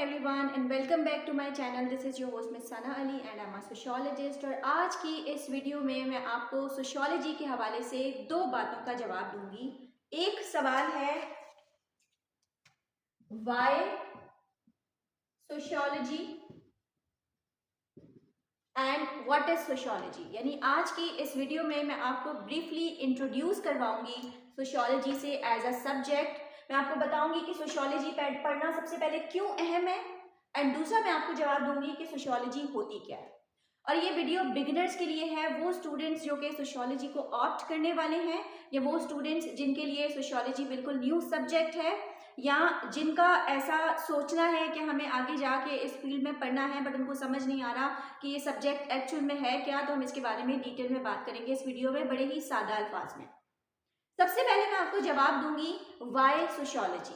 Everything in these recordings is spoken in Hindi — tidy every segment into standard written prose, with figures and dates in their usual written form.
everyone and welcome back to my channel. This is your host Miss Sana Ali and I'm a sociologist। और आज की इस वीडियो में मैं आपको सोशियोलॉजी के हवाले से दो बातों का जवाब दूंगी। एक सवाल है why sociology and what is sociology, यानी आज की इस वीडियो में मैं आपको ब्रीफली इंट्रोड्यूस करवाऊंगी सोशियोलॉजी से एज अ सब्जेक्ट। मैं आपको बताऊंगी कि सोशियोलॉजी पढ़ना सबसे पहले क्यों अहम है एंड दूसरा मैं आपको जवाब दूंगी कि सोशियोलॉजी होती क्या है। और ये वीडियो बिगिनर्स के लिए है, वो स्टूडेंट्स जो कि सोशियोलॉजी को ऑप्ट करने वाले हैं या वो स्टूडेंट्स जिनके लिए सोशियोलॉजी बिल्कुल न्यू सब्जेक्ट है या जिनका ऐसा सोचना है कि हमें आगे जाके इस फील्ड में पढ़ना है बट उनको समझ नहीं आ रहा कि ये सब्जेक्ट एक्चुअल में है क्या। तो हम इसके बारे में डिटेल में बात करेंगे इस वीडियो में बड़े ही सादा अल्फाज में। सबसे पहले मैं आपको जवाब दूंगी व्हाई सोशियोलॉजी,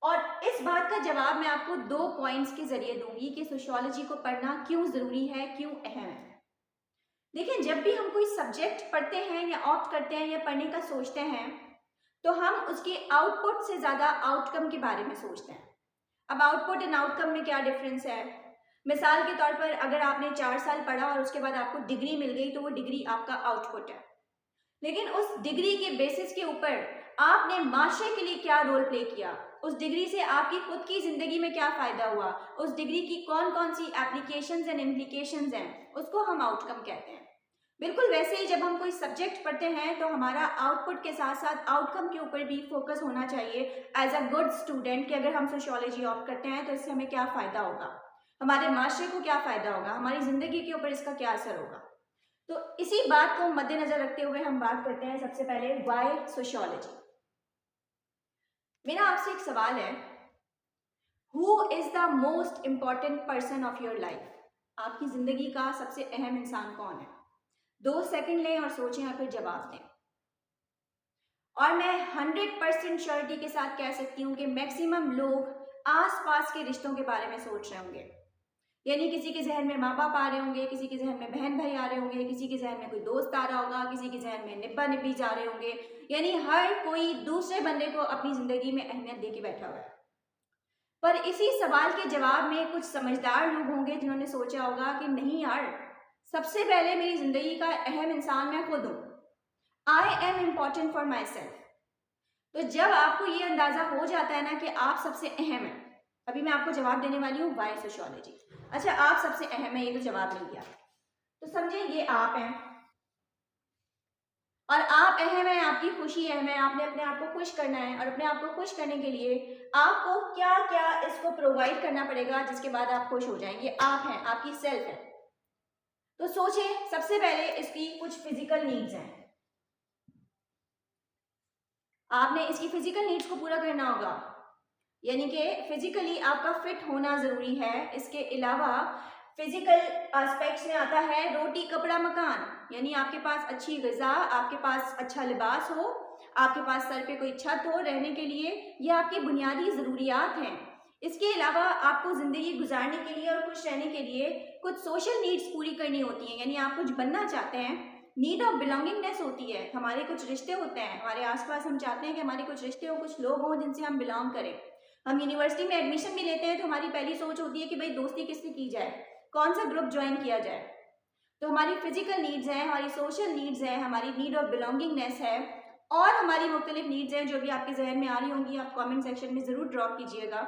और इस बात का जवाब मैं आपको दो पॉइंट्स के जरिए दूंगी कि सोशियोलॉजी को पढ़ना क्यों जरूरी है, क्यों अहम है। देखिए, जब भी हम कोई सब्जेक्ट पढ़ते हैं या ऑप्ट करते हैं या पढ़ने का सोचते हैं तो हम उसके आउटपुट से ज्यादा आउटकम के बारे में सोचते हैं। अब आउटपुट एंड आउटकम में क्या डिफरेंस है? मिसाल के तौर पर अगर आपने 4 साल पढ़ा और उसके बाद आपको डिग्री मिल गई तो वो डिग्री आपका आउटपुट है, लेकिन उस डिग्री के बेसिस के ऊपर आपने माशरे के लिए क्या रोल प्ले किया, उस डिग्री से आपकी खुद की जिंदगी में क्या फायदा हुआ, उस डिग्री की कौन कौन सी एप्लीकेशंस एंड इम्प्लीकेशंस हैं, उसको हम आउटकम कहते हैं। बिल्कुल वैसे ही जब हम कोई सब्जेक्ट पढ़ते हैं तो हमारा आउटपुट के साथ साथ आउटकम के ऊपर भी फोकस होना चाहिए एज अ गुड स्टूडेंट कि अगर हम सोशियोलॉजी ऑप्ट करते हैं तो इससे हमें क्या फायदा होगा, हमारे माशरे को क्या फायदा होगा, हमारी जिंदगी के ऊपर इसका क्या असर होगा। तो इसी बात को मद्देनजर रखते हुए हम बात करते हैं सबसे पहले व्हाई सोशियोलॉजी। मेरा आपसे एक सवाल है, who is the most important person of your life? आपकी जिंदगी का सबसे अहम इंसान कौन है? 2 सेकंड लें और सोचें और फिर जवाब दें। और मैं 100% श्योरिटी के साथ कह सकती हूँ कि मैक्सिमम लोग आसपास के रिश्तों के बारे में सोच रहे होंगे, यानी किसी के जहन में माँ बाप आ रहे होंगे, किसी के जहन में बहन भाई आ रहे होंगे, किसी के जहन में कोई दोस्त आ रहा होगा, किसी के जहन में निब्बा निब्बी जा रहे होंगे, यानी हर कोई दूसरे बंदे को अपनी जिंदगी में अहमियत देके बैठा हुआ है। पर इसी सवाल के जवाब में कुछ समझदार लोग होंगे जिन्होंने सोचा होगा कि नहीं यार, सबसे पहले मेरी जिंदगी का अहम इंसान मैं खुद हूँ, I am important for my self. तो जब आपको ये अंदाजा हो जाता है ना कि आप सबसे अहम है, अभी मैं आपको जवाब देने वाली हूँ व्हाई सोशियोलॉजी। अच्छा, आप सबसे अहम है, ये तो जवाब मिल गया, तो समझे ये आप हैं और आप अहम है, आपकी खुशी अहम है, आपने अपने आप को खुश करना है और अपने आप को खुश करने के लिए आपको क्या क्या इसको प्रोवाइड करना पड़ेगा जिसके बाद आप खुश हो जाएंगे। आप हैं, आपकी सेल्फ है। तो सोचें, सबसे पहले इसकी कुछ फिजिकल नीड्स हैं, आपने इसकी फिजिकल नीड्स को पूरा करना होगा, यानी कि फिजिकली आपका फिट होना जरूरी है। इसके अलावा फिजिकल एस्पेक्ट्स में आता है रोटी कपड़ा मकान, यानी आपके पास अच्छी ग़िज़ा, आपके पास अच्छा लिबास हो, आपके पास सर पे कोई छत हो रहने के लिए, ये आपकी बुनियादी ज़रूरियात हैं। इसके अलावा आपको ज़िंदगी गुजारने के लिए और खुश रहने के लिए कुछ सोशल नीड्स पूरी करनी होती हैं, यानी आप कुछ बनना चाहते हैं, नीड ऑफ बिलोंगिंगनेस होती है, हमारे कुछ रिश्ते होते हैं हमारे आसपास, हम चाहते हैं कि हमारे कुछ रिश्ते हो, कुछ लोग हों जिनसे हम बिलोंग करें। हम यूनिवर्सिटी में एडमिशन भी लेते हैं तो हमारी पहली सोच होती है कि भाई दोस्ती किससे की जाए, कौन सा ग्रुप ज्वाइन किया जाए। तो हमारी फिजिकल नीड्स हैं, हमारी सोशल नीड्स हैं, हमारी नीड ऑफ बिलोंगिंगनेस है और हमारी मुख्तलिफ नीड्स हैं जो भी आपके जहन में आ रही होंगी, आप कमेंट सेक्शन में ज़रूर ड्रॉप कीजिएगा।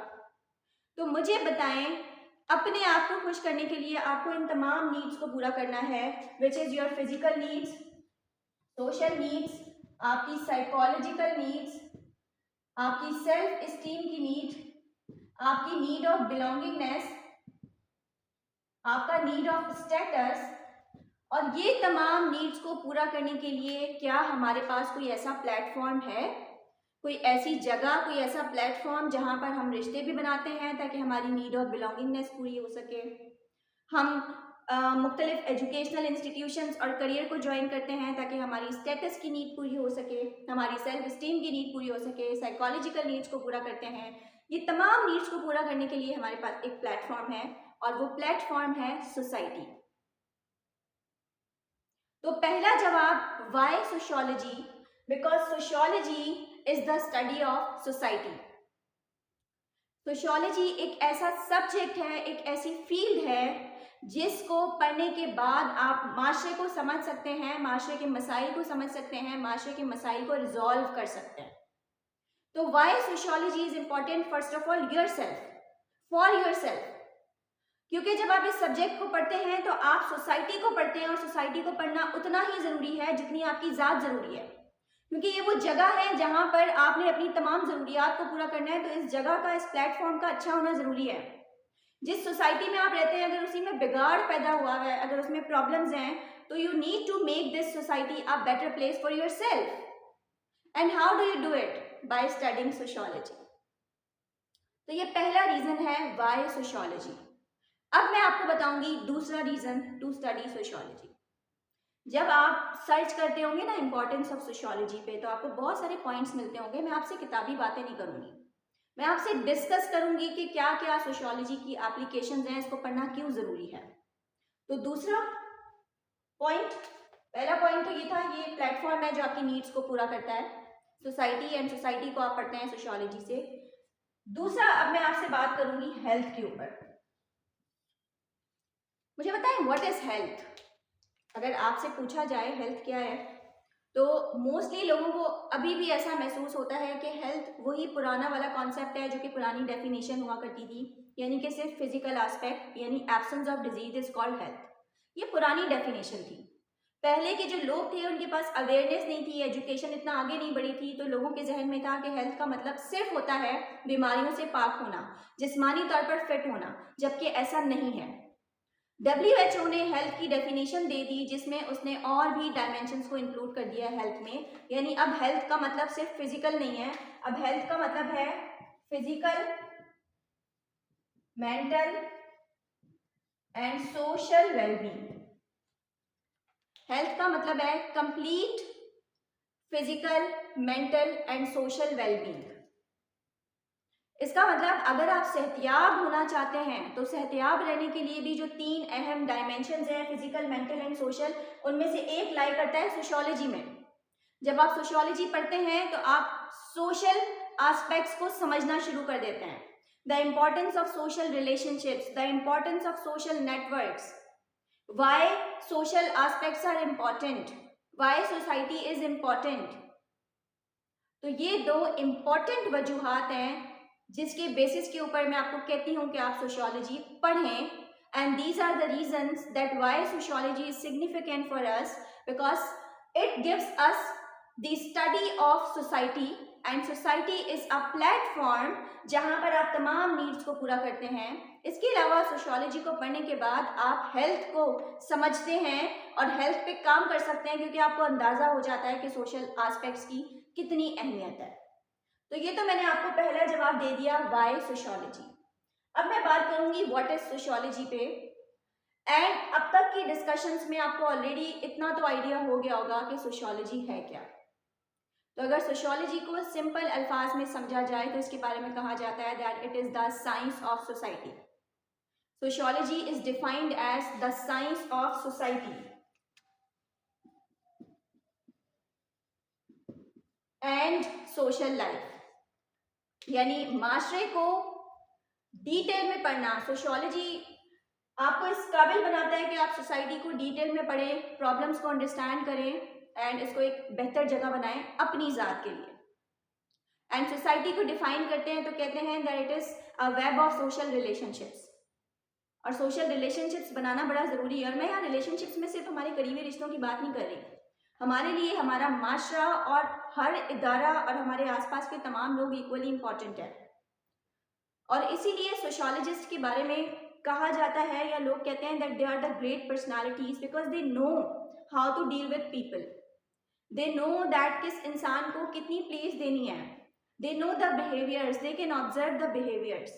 तो मुझे बताएं, अपने आप को खुश करने के लिए आपको इन तमाम नीड्स को पूरा करना है, which is your physical needs, social needs, आपकी साइकोलॉजिकल नीड्स, आपकी सेल्फ इस्टीम की नीड, आपकी नीड ऑफ बिलोंगिंगनेस, आपका नीड ऑफ स्टेटस। और ये तमाम नीड्स को पूरा करने के लिए क्या हमारे पास कोई ऐसा प्लेटफॉर्म है, कोई ऐसी जगह, कोई ऐसा प्लेटफॉर्म जहां पर हम रिश्ते भी बनाते हैं ताकि हमारी नीड ऑफ बिलोंगिंगनेस पूरी हो सके, हम मुख्तलिफ एजुकेशनल इंस्टीट्यूशंस और करियर को ज्वाइन करते हैं ताकि हमारी स्टेटस की नीड पूरी हो सके, हमारी सेल्फ इस्टीम की नीड पूरी हो सके, साइकोलॉजिकल नीड्स को पूरा करते हैं। ये तमाम नीड्स को पूरा करने के लिए हमारे पास एक प्लेटफॉर्म है और वो प्लेटफॉर्म है सोसाइटी। तो पहला जवाब why sociology, because sociology is the study of society. Sociology एक ऐसा सब्जेक्ट है, एक ऐसी फील्ड है जिसको पढ़ने के बाद आप माशरे को समझ सकते हैं, माशरे के मसाइल को समझ सकते हैं, माशरे के मसाइल को रिजॉल्व कर सकते हैं। तो why sociology is important? First of all for yourself, क्योंकि जब आप इस सब्जेक्ट को पढ़ते हैं तो आप सोसाइटी को पढ़ते हैं, और सोसाइटी को पढ़ना उतना ही ज़रूरी है जितनी आपकी ज़ात ज़रूरी है, क्योंकि ये वो जगह है जहाँ पर आपने अपनी तमाम ज़रूरियात को पूरा करना है। तो इस जगह का, इस प्लेटफॉर्म का अच्छा होना ज़रूरी है। जिस सोसाइटी में आप रहते हैं, अगर उसी में बिगाड़ पैदा हुआ है, अगर उसमें प्रॉब्लम्स हैं, तो you need to make this society a better place for yourself. And how do you do it? By studying sociology. तो ये पहला रीज़न है वाई सोशियोलॉजी। अब मैं आपको बताऊंगी दूसरा रीज़न टू स्टडी सोशियोलॉजी। जब आप सर्च करते होंगे ना इंपॉर्टेंस ऑफ सोशियोलॉजी पे, तो आपको बहुत सारे पॉइंट्स मिलते होंगे। मैं आपसे किताबी बातें नहीं करूंगी, मैं आपसे डिस्कस करूंगी कि क्या क्या सोशियोलॉजी की एप्लीकेशंस हैं, इसको पढ़ना क्यों ज़रूरी है। तो दूसरा पॉइंट, पहला पॉइंट तो ये था, ये प्लेटफॉर्म है जो आपकी नीड्स को पूरा करता है, सोसाइटी, एंड सोसाइटी को आप पढ़ते हैं सोशियोलॉजी से। दूसरा, अब मैं आपसे बात करूंगी हेल्थ के ऊपर। मुझे बताएं व्हाट इज हेल्थ? अगर आपसे पूछा जाए हेल्थ क्या है, तो मोस्टली लोगों को अभी भी ऐसा महसूस होता है कि हेल्थ वही पुराना वाला कॉन्सेप्ट है जो कि पुरानी डेफिनेशन हुआ करती थी, यानी कि सिर्फ फिजिकल एस्पेक्ट, यानी absence of disease is called health. ये पुरानी डेफिनेशन थी। पहले के जो लोग थे उनके पास अवेयरनेस नहीं थी, एजुकेशन इतना आगे नहीं बढ़ी थी, तो लोगों के जहन में था कि हेल्थ का मतलब सिर्फ होता है बीमारियों से पाक होना, जिस्मानी तौर पर फिट होना, जबकि ऐसा नहीं है। WHO ने हेल्थ की डेफिनेशन दे दी, जिसमें उसने और भी डायमेंशंस को इंक्लूड कर दिया हेल्थ में। यानी अब हेल्थ का मतलब सिर्फ फिजिकल नहीं है, अब हेल्थ का मतलब है physical, mental and social wellbeing. Health का मतलब है complete physical, mental and social wellbeing. इसका मतलब अगर आप सेहतियाब होना चाहते हैं, तो सेहतियाब रहने के लिए भी जो 3 अहम डायमेंशंस हैं, फिजिकल, मेंटल एंड सोशल, उनमें से एक लाई करता है सोशियोलॉजी में। जब आप सोशियोलॉजी पढ़ते हैं तो आप सोशल एस्पेक्ट्स को समझना शुरू कर देते हैं। The importance of social relationships, the importance of social networks, why social aspects are important, why society is important. तो ये 2 इम्पॉर्टेंट वजूहात हैं जिसके बेसिस के ऊपर मैं आपको कहती हूँ कि आप सोशियोलॉजी पढ़ें। And these are the reasons that why sociology is significant for us, because it gives us the study of society, and society is a platform जहाँ पर आप तमाम नीड्स को पूरा करते हैं। इसके अलावा सोशियोलॉजी को पढ़ने के बाद आप हेल्थ को समझते हैं और हेल्थ पे काम कर सकते हैं, क्योंकि आपको अंदाज़ा हो जाता है कि सोशल एस्पेक्ट्स की कितनी अहमियत है। तो ये तो मैंने आपको पहला जवाब दे दिया वाई सोशियोलॉजी। अब मैं बात करूंगी व्हाट इज सोशियोलॉजी पे। एंड अब तक की डिस्कशंस में आपको ऑलरेडी इतना तो आइडिया हो गया होगा कि सोशियोलॉजी है क्या। तो अगर सोशियोलॉजी को सिंपल अल्फाज में समझा जाए तो इसके बारे में कहा जाता है that it is the science of society. Sociology is defined as the science of society and social life, यानी माशरे को डिटेल में पढ़ना। सोशियोलॉजी आपको इस काबिल बनाता है कि आप सोसाइटी को डिटेल में पढ़ें, प्रॉब्लम्स को अंडरस्टैंड करें एंड इसको एक बेहतर जगह बनाएं अपनी ज़ात के लिए। एंड सोसाइटी को डिफाइन करते हैं तो कहते हैं that it is a web of social relationships. और सोशल रिलेशनशिप्स बनाना बड़ा ज़रूरी है। और मैं यहाँ रिलेशनशिप्स में सिर्फ हमारे करीबी रिश्तों की बात नहीं कर रही, हमारे लिए हमारा माशरा और हर इदारा और हमारे आसपास के तमाम लोग इक्वली इम्पॉर्टेंट है। और इसीलिए सोशियोलॉजिस्ट के बारे में कहा जाता है, या लोग कहते हैं that they are the great personalities because they know how to deal with people, they know that किस इंसान को कितनी प्लेस देनी है, they know the behaviours, they can observe the behaviours.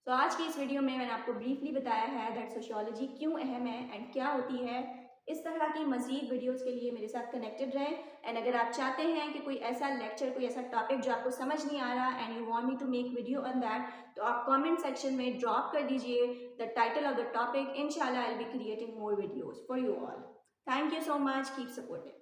तो आज की इस वीडियो में मैंने आपको ब्रीफली बताया है दैट सोशियोलॉजी क्यों अहम है एंड क्या होती है। इस तरह की मज़ीद वीडियोस के लिए मेरे साथ कनेक्टेड रहें। एंड अगर आप चाहते हैं कि कोई ऐसा लेक्चर, कोई ऐसा टॉपिक जो आपको समझ नहीं आ रहा and you want me to make video on that, तो आप कमेंट सेक्शन में ड्रॉप कर दीजिए the title of the topic. इंशाल्लाह I will be creating more videos for you all. Thank you so much, keep supporting.